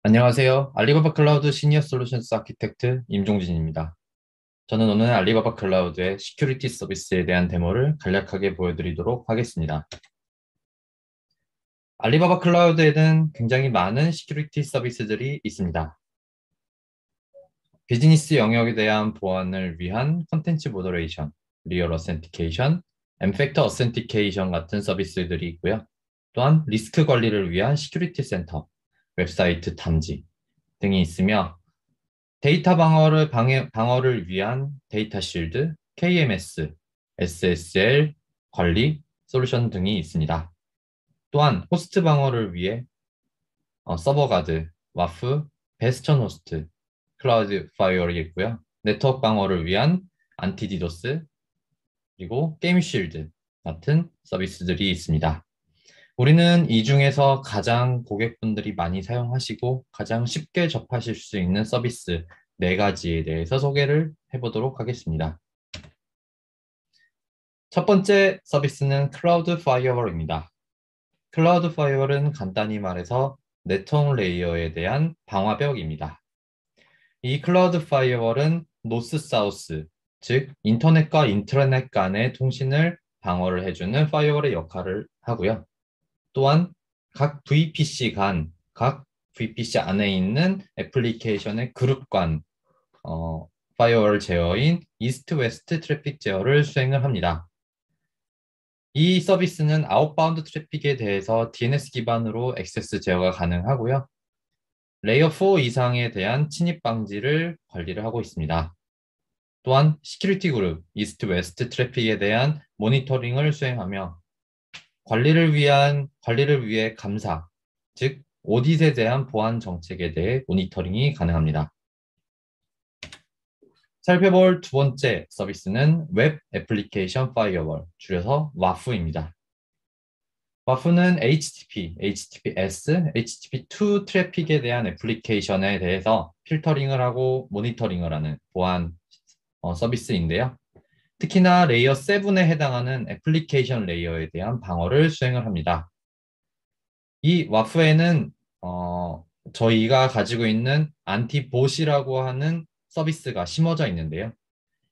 안녕하세요. 알리바바 클라우드 시니어 솔루션스 아키텍트 임종진입니다. 저는 오늘 알리바바 클라우드의 시큐리티 서비스에 대한 데모를 간략하게 보여드리도록 하겠습니다. 알리바바 클라우드에는 굉장히 많은 시큐리티 서비스들이 있습니다. 비즈니스 영역에 대한 보안을 위한 컨텐츠 모더레이션, 리얼 어센티케이션, 엠팩터 어센티케이션 같은 서비스들이 있고요. 또한 리스크 관리를 위한 시큐리티 센터, 웹사이트 탐지 등이 있으며 데이터 방어를 위한 데이터 실드, KMS, SSL 관리 솔루션 등이 있습니다. 또한 호스트 방어를 위해 서버 가드, 와프, 베스천 호스트, 클라우드 파이어이 있고요. 네트워크 방어를 위한 안티디도스, 그리고 게임 쉴드 같은 서비스들이 있습니다. 우리는 이 중에서 가장 고객분들이 많이 사용하시고 가장 쉽게 접하실 수 있는 서비스 네 가지에 대해서 소개를 해보도록 하겠습니다. 첫 번째 서비스는 클라우드 파이어월입니다. 클라우드 파이어월은 간단히 말해서 네트워크 레이어에 대한 방화벽입니다. 이 클라우드 파이어월은 노스 사우스, 즉 인터넷과 인트라넷 간의 통신을 방어를 해주는 파이어월의 역할을 하고요. 또한 각 VPC 각 VPC 안에 있는 애플리케이션의 그룹 간 파이어월 제어인 이스트 웨스트 트래픽 제어를 수행을 합니다. 이 서비스는 아웃바운드 트래픽에 대해서 DNS 기반으로 액세스 제어가 가능하고요. 레이어 4 이상에 대한 침입 방지를 관리를 하고 있습니다. 또한 시큐리티 그룹 이스트 웨스트 트래픽에 대한 모니터링을 수행하며 관리를 위해 감사, 즉 오딧에 대한 보안 정책에 대해 모니터링이 가능합니다. 살펴볼 두 번째 서비스는 웹 애플리케이션 파이어월, 줄여서 WAF입니다. WAF는 HTTP, HTTPS, HTTP2 트래픽에 대한 애플리케이션에 대해서 필터링을 하고 모니터링을 하는 보안 서비스인데요. 특히나 레이어 7에 해당하는 애플리케이션 레이어에 대한 방어를 수행을 합니다. 이 와프에는 저희가 가지고 있는 안티봇이라고 하는 서비스가 심어져 있는데요.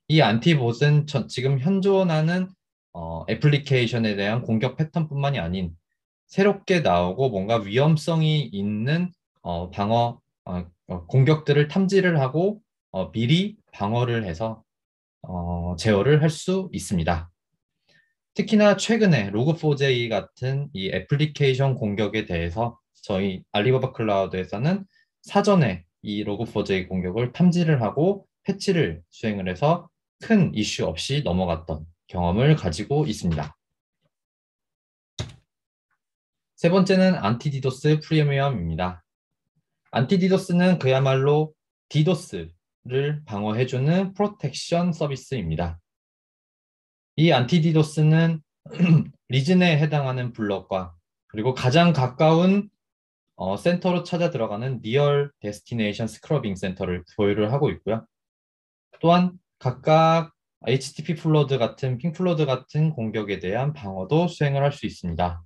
이 안티봇은 지금 현존하는 애플리케이션에 대한 공격 패턴뿐만이 아닌 새롭게 나오고 뭔가 위험성이 있는 공격들을 탐지를 하고 미리 방어를 해서 제어를 할 수 있습니다. 특히나 최근에 로그4j 같은 이 애플리케이션 공격에 대해서 저희 알리바바 클라우드에서는 사전에 이 로그4j 공격을 탐지를 하고 패치를 수행을 해서 큰 이슈 없이 넘어갔던 경험을 가지고 있습니다. 세 번째는 안티디도스 프리미엄입니다. 안티디도스는 그야말로 디도스를 방어해주는 프로텍션 서비스입니다. 이 안티디도스는 리즌에 해당하는 블럭과 그리고 가장 가까운 센터로 찾아 들어가는 리얼 데스티네이션 스크러빙 센터를 보유를 하고 있고요. 또한 각각 HTTP 플로드 같은 핑 플로드 같은 공격에 대한 방어도 수행을 할 수 있습니다.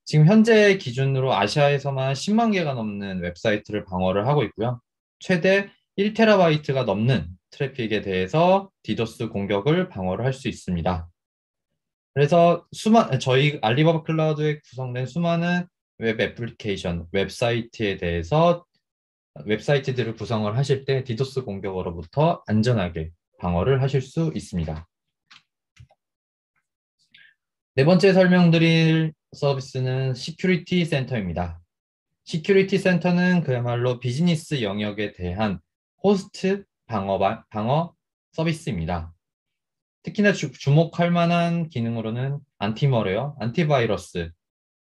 지금 현재 기준으로 아시아에서만 10만 개가 넘는 웹사이트를 방어를 하고 있고요. 최대 1테라바이트가 넘는 트래픽에 대해서 디도스 공격을 방어를 할 수 있습니다. 그래서 저희 알리바바 클라우드에 구성된 수많은 웹 애플리케이션, 웹사이트에 대해서 웹사이트들을 구성을 하실 때 디도스 공격으로부터 안전하게 방어를 하실 수 있습니다. 네 번째 설명드릴 서비스는 시큐리티 센터입니다. 시큐리티 센터는 그야말로 비즈니스 영역에 대한 호스트 방어 서비스입니다. 특히나 주목할 만한 기능으로는 안티머레어, 안티바이러스,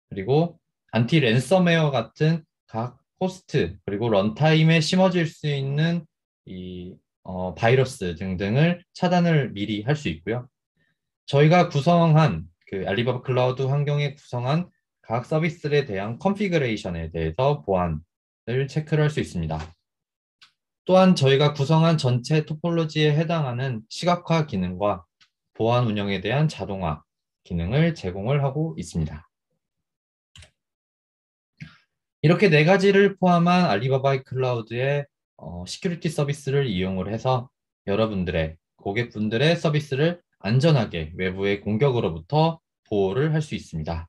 그리고 안티 랜섬웨어 같은 각 호스트, 그리고 런타임에 심어질 수 있는 이 바이러스 등등을 차단을 미리 할 수 있고요. 저희가 구성한 그 알리바바 클라우드 환경에 구성한 각 서비스에 대한 컨피그레이션에 대해서 보안을 체크를 할 수 있습니다. 또한 저희가 구성한 전체 토폴로지에 해당하는 시각화 기능과 보안 운영에 대한 자동화 기능을 제공을 하고 있습니다. 이렇게 네 가지를 포함한 알리바바 클라우드의 시큐리티 서비스를 이용을 해서 여러분들의 고객분들의 서비스를 안전하게 외부의 공격으로부터 보호를 할 수 있습니다.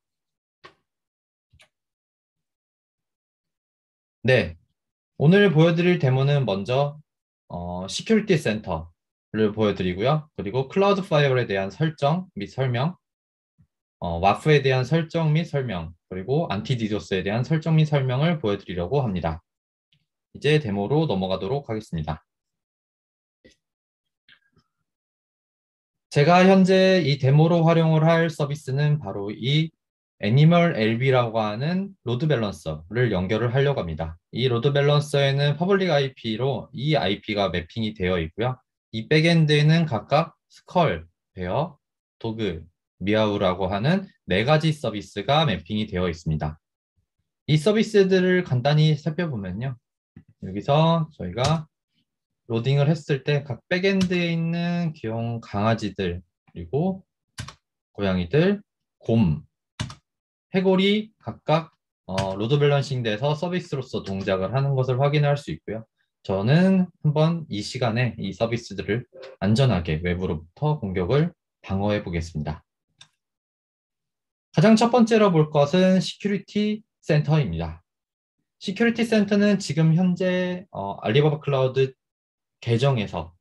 네, 오늘 보여드릴 데모는 먼저 시큐리티 센터를 보여드리고요. 그리고 클라우드 파이어에 대한 설정 및 설명, 와프에 대한 설정 및 설명, 그리고 안티디도스에 대한 설정 및 설명을 보여드리려고 합니다. 이제 데모로 넘어가도록 하겠습니다. 제가 현재 이 데모로 활용을 할 서비스는 바로 이 애니멀 LB라고 하는 로드 밸런서를 연결을 하려고 합니다. 이 로드 밸런서에는 퍼블릭 IP로 이 IP가 매핑이 되어 있고요. 이 백엔드에는 각각 스컬, 베어, 도그, 미아우라고 하는 네 가지 서비스가 매핑이 되어 있습니다. 이 서비스들을 간단히 살펴보면요. 여기서 저희가 로딩을 했을 때 각 백엔드에 있는 귀여운 강아지들, 그리고 고양이들, 곰, 해골이 각각 로드 밸런싱 돼서 서비스로서 동작을 하는 것을 확인할 수 있고요. 저는 한번 이 시간에 이 서비스들을 안전하게 외부로부터 공격을 방어해 보겠습니다. 가장 첫 번째로 볼 것은 시큐리티 센터입니다. 시큐리티 센터는 지금 현재 알리바바 클라우드 계정에서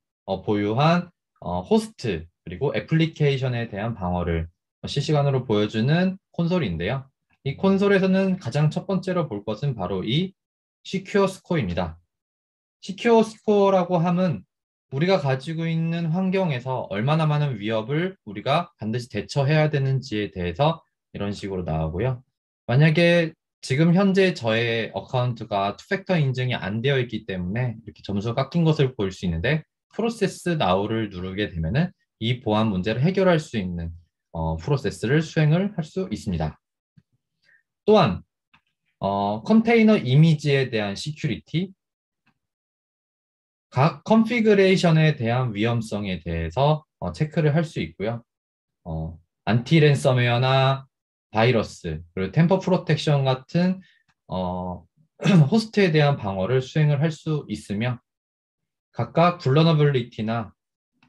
보유한 호스트 그리고 애플리케이션에 대한 방어를 실시간으로 보여주는 콘솔인데요. 이 콘솔에서는 가장 첫 번째로 볼 것은 바로 이 시큐어 스코어입니다. 시큐어 스코어라고 함은 우리가 가지고 있는 환경에서 얼마나 많은 위협을 우리가 반드시 대처해야 되는지에 대해서 이런 식으로 나오고요. 만약에 지금 현재 저의 어카운트가 투팩터 인증이 안 되어 있기 때문에 이렇게 점수가 깎인 것을 볼 수 있는데 프로세스 나우를 누르게 되면은 이 보안 문제를 해결할 수 있는 프로세스를 수행을 할 수 있습니다. 또한 컨테이너 이미지에 대한 시큐리티, 각 컨피그레이션에 대한 위험성에 대해서 체크를 할 수 있고요. 안티 랜섬웨어나 바이러스, 그리고 템퍼 프로텍션 같은 어, 호스트에 대한 방어를 수행을 할 수 있으며 각각 vulnerability나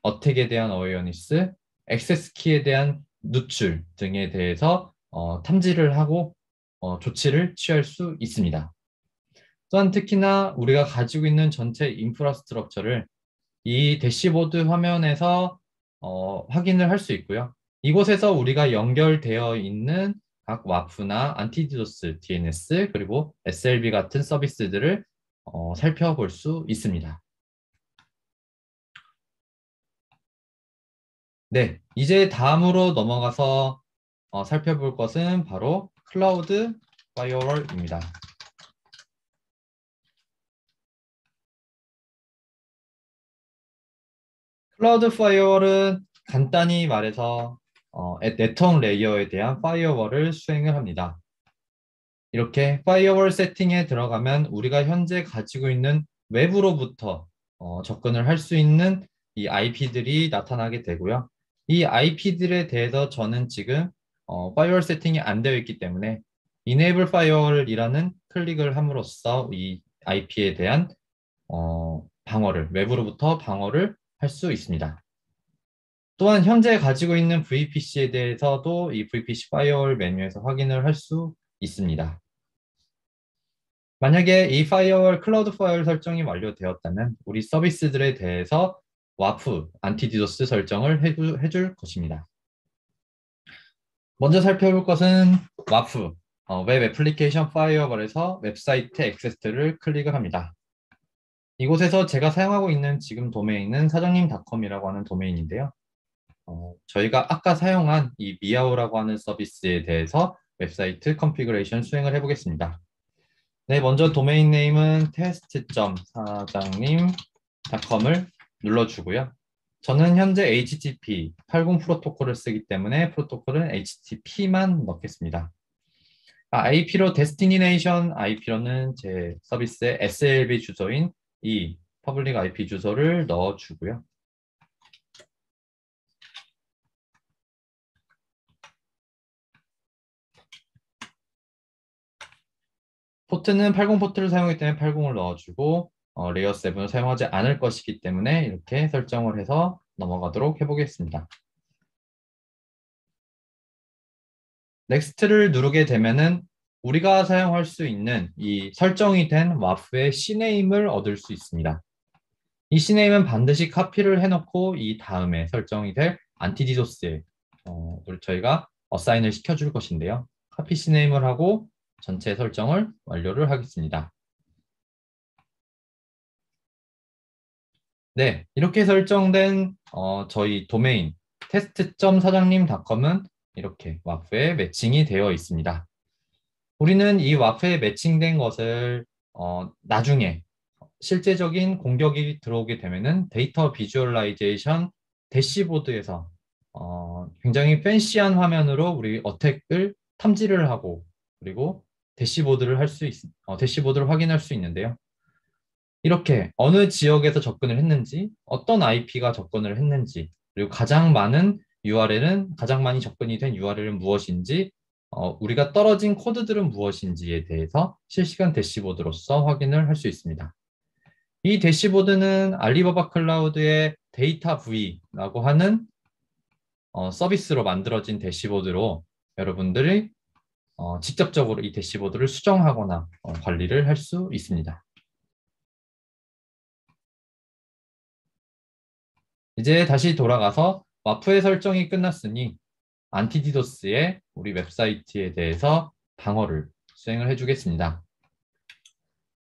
어택에 대한 어웨어니스, 액세스 키에 대한 누출 등에 대해서 탐지를 하고 조치를 취할 수 있습니다. 또한 특히나 우리가 가지고 있는 전체 인프라스트럭처를 이 대시보드 화면에서 확인을 할 수 있고요. 이곳에서 우리가 연결되어 있는 각 와프나 안티디도스, DNS, 그리고 SLB 같은 서비스들을 살펴볼 수 있습니다. 네, 이제 다음으로 넘어가서 살펴볼 것은 바로 클라우드 파이어월입니다. 클라우드 파이어월은 간단히 말해서 네트워크 레이어에 대한 파이어월을 수행을 합니다. 이렇게 파이어월 세팅에 들어가면 우리가 현재 가지고 있는 외부로부터 접근을 할 수 있는 이 IP들이 나타나게 되고요. 이 IP들에 대해서 저는 지금 파이어월 세팅이 안 되어 있기 때문에 Enable Firewall이라는 클릭을 함으로써 이 IP에 대한 방어를 외부로부터 방어를 할 수 있습니다. 또한 현재 가지고 있는 VPC에 대해서도 이 VPC 파이어월 메뉴에서 확인을 할 수 있습니다. 만약에 이 파이어월, 클라우드 파이어월 설정이 완료되었다면 우리 서비스들에 대해서 와프, 안티디도스 설정을 해줄 것입니다. 먼저 살펴볼 것은 와프, 웹 애플리케이션 파이어월에서 웹사이트 액세스를 클릭을 합니다. 이곳에서 제가 사용하고 있는 지금 도메인은 사장님닷컴이라고 하는 도메인인데요. 저희가 아까 사용한 이 미아오라고 하는 서비스에 대해서 웹사이트 컨피그레이션 수행을 해보겠습니다. 네, 먼저 도메인 네임은 test.사장님.com을 눌러주고요. 저는 현재 HTTP 80 프로토콜을 쓰기 때문에 프로토콜은 HTTP만 넣겠습니다. IP로 데스티니네이션 IP로는 제 서비스의 SLB 주소인 이 퍼블릭 IP 주소를 넣어주고요. 포트는 80 포트를 사용하기 때문에 80을 넣어주고 레이어 7을 사용하지 않을 것이기 때문에 이렇게 설정을 해서 넘어가도록 해보겠습니다. 넥스트를 누르게 되면은 우리가 사용할 수 있는 이 설정이 된 와프의 CNAME을 얻을 수 있습니다. 이 CNAME은 반드시 카피를 해놓고 이 다음에 설정이 될 안티디도스에 저희가 어사인을 시켜줄 것인데요. 카피 CNAME을 하고 전체 설정을 완료를 하겠습니다. 네, 이렇게 설정된 저희 도메인 test.사장님.com은 이렇게 와프에 매칭이 되어 있습니다. 우리는 이 와프에 매칭된 것을 나중에 실제적인 공격이 들어오게 되면은 데이터 비주얼라이제이션 대시보드에서 굉장히 팬시한 화면으로 우리 어택을 탐지를 하고 그리고 대시보드를 대시보드를 확인할 수 있는데요. 이렇게 어느 지역에서 접근을 했는지, 어떤 IP가 접근을 했는지, 그리고 가장 많이 접근이 된 URL은 무엇인지, 우리가 떨어진 코드들은 무엇인지에 대해서 실시간 대시보드로서 확인을 할 수 있습니다. 이 대시보드는 알리바바 클라우드의 데이터 V라고 하는 서비스로 만들어진 대시보드로 여러분들이 직접적으로 이 대시보드를 수정하거나 관리를 할 수 있습니다. 이제 다시 돌아가서 와프의 설정이 끝났으니 안티디도스의 우리 웹사이트에 대해서 방어를 수행을 해주겠습니다.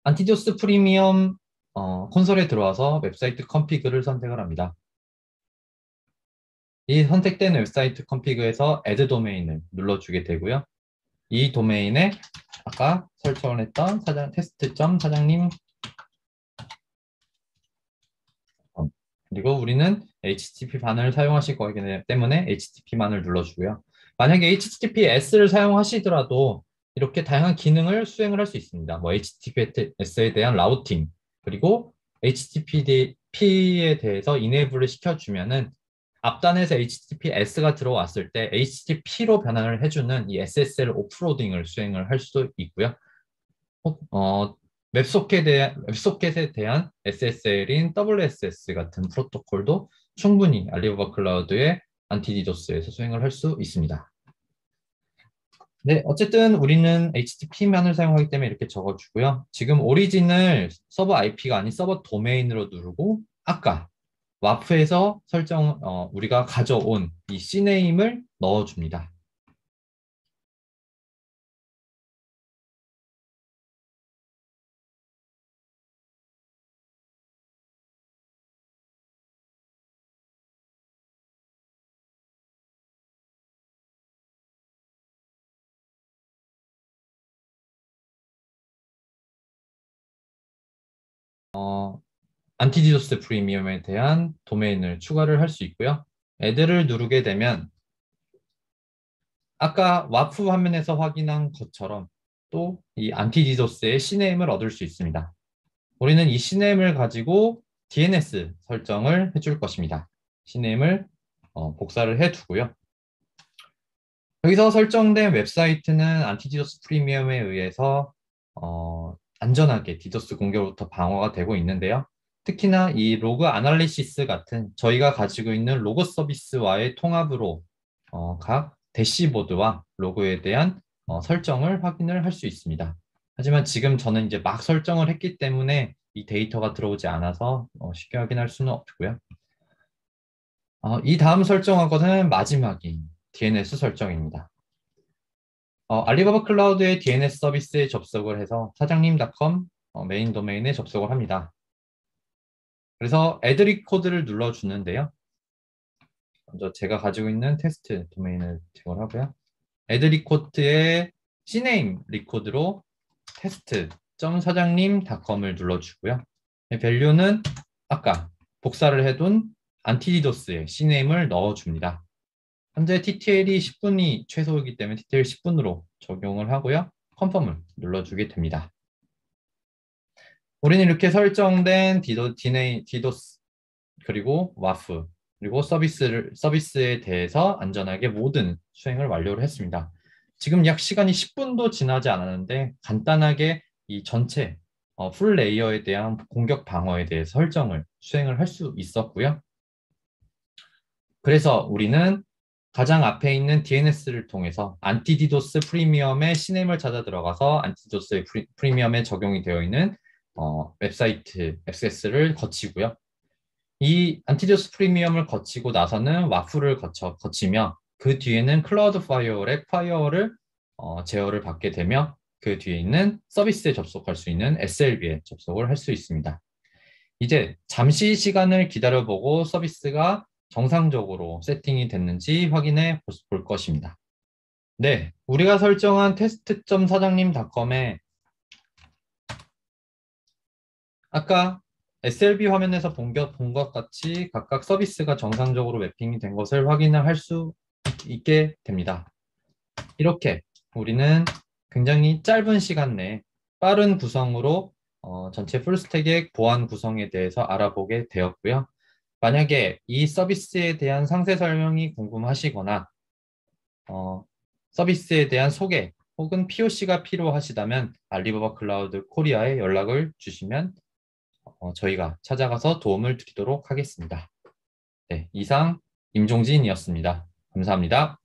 안티디도스 프리미엄 콘솔에 들어와서 웹사이트 컨피그를 선택을 합니다. 이 선택된 웹사이트 컨피그에서 add 도메인을 눌러주게 되고요. 이 도메인에 아까 설정을 했던 테스트.사장님 그리고 우리는 HTTP만을 사용하실 거기 때문에 HTTP만을 눌러주고요. 만약에 HTTPS를 사용하시더라도 이렇게 다양한 기능을 수행을 할 수 있습니다. 뭐 HTTPS에 대한 라우팅, 그리고 HTTP에 대해서 이네이블을 시켜주면은 앞단에서 HTTPS가 들어왔을 때 HTTP로 변환을 해주는 이 SSL 오프로딩을 수행을 할 수도 있고요. 웹소켓에 대한 SSL인 WSS 같은 프로토콜도 충분히 알리바바 클라우드의 안티디도스에서 수행을 할 수 있습니다. 네, 어쨌든 우리는 HTTP만을 사용하기 때문에 이렇게 적어주고요. 지금 오리진을 서버 IP가 아닌 서버 도메인으로 누르고 아까 와프에서 우리가 가져온 이 CNAME을 넣어줍니다. 안티디도스 프리미엄에 대한 도메인을 추가를 할 수 있고요. add를 누르게 되면 아까 와프 화면에서 확인한 것처럼 또 이 안티디도스의 CNAME을 얻을 수 있습니다. 우리는 이 CNAME을 가지고 DNS 설정을 해줄 것입니다. CNAME을 복사를 해두고요. 여기서 설정된 웹사이트는 안티디도스 프리미엄에 의해서 안전하게 디도스 공격으로부터 방어가 되고 있는데요. 특히나 이 로그 아날리시스 같은 저희가 가지고 있는 로그 서비스와의 통합으로 각 대시보드와 로그에 대한 설정을 확인을 할 수 있습니다. 하지만 지금 저는 이제 막 설정을 했기 때문에 이 데이터가 들어오지 않아서 쉽게 확인할 수는 없고요. 이 다음 설정한 것은 마지막인 DNS 설정입니다. 알리바바 클라우드의 DNS 서비스에 접속을 해서 사장님.com 메인 도메인에 접속을 합니다. 그래서 add record를 눌러주는데요. 먼저 제가 가지고 있는 테스트 도메인을 제거하고요. add record의 CNAME 리코드로 test.사장님.com을 눌러주고요. 밸류는 아까 복사를 해둔 안티디도스의 CNAME을 넣어줍니다. 현재 TTL이 10분이 최소이기 때문에 TTL 10분으로 적용을 하고요. 컨펌을 눌러주게 됩니다. 우리는 이렇게 설정된 디도스 그리고 와프 그리고 서비스에 대해서 안전하게 모든 수행을 완료를 했습니다. 지금 약 시간이 10분도 지나지 않았는데 간단하게 이 전체 풀 레이어에 대한 공격 방어에 대해서 설정을 수행을 할 수 있었고요. 그래서 우리는 가장 앞에 있는 DNS를 통해서 안티디도스 프리미엄의 시넴을 찾아 들어가서 안티디도스 프리미엄에 적용이 되어 있는 웹사이트 액세스를 거치고요. 이 안티디도스 프리미엄을 거치고 나서는 와프를 거치며 그 뒤에는 클라우드 파이어월의 파이어월을 제어를 받게 되며 그 뒤에 있는 서비스에 접속할 수 있는 SLB에 접속을 할 수 있습니다. 이제 잠시 시간을 기다려보고 서비스가 정상적으로 세팅이 됐는지 확인해 볼 것입니다. 네, 우리가 설정한 test.사장님.com에 아까 SLB 화면에서 본 것 같이 각각 서비스가 정상적으로 매핑이 된 것을 확인을 할 수 있게 됩니다. 이렇게 우리는 굉장히 짧은 시간 내에 빠른 구성으로 전체 풀스택의 보안 구성에 대해서 알아보게 되었고요. 만약에 이 서비스에 대한 상세 설명이 궁금하시거나 서비스에 대한 소개 혹은 POC가 필요하시다면 알리바바 클라우드 코리아에 연락을 주시면 저희가 찾아가서 도움을 드리도록 하겠습니다. 네, 이상 임종진이었습니다. 감사합니다.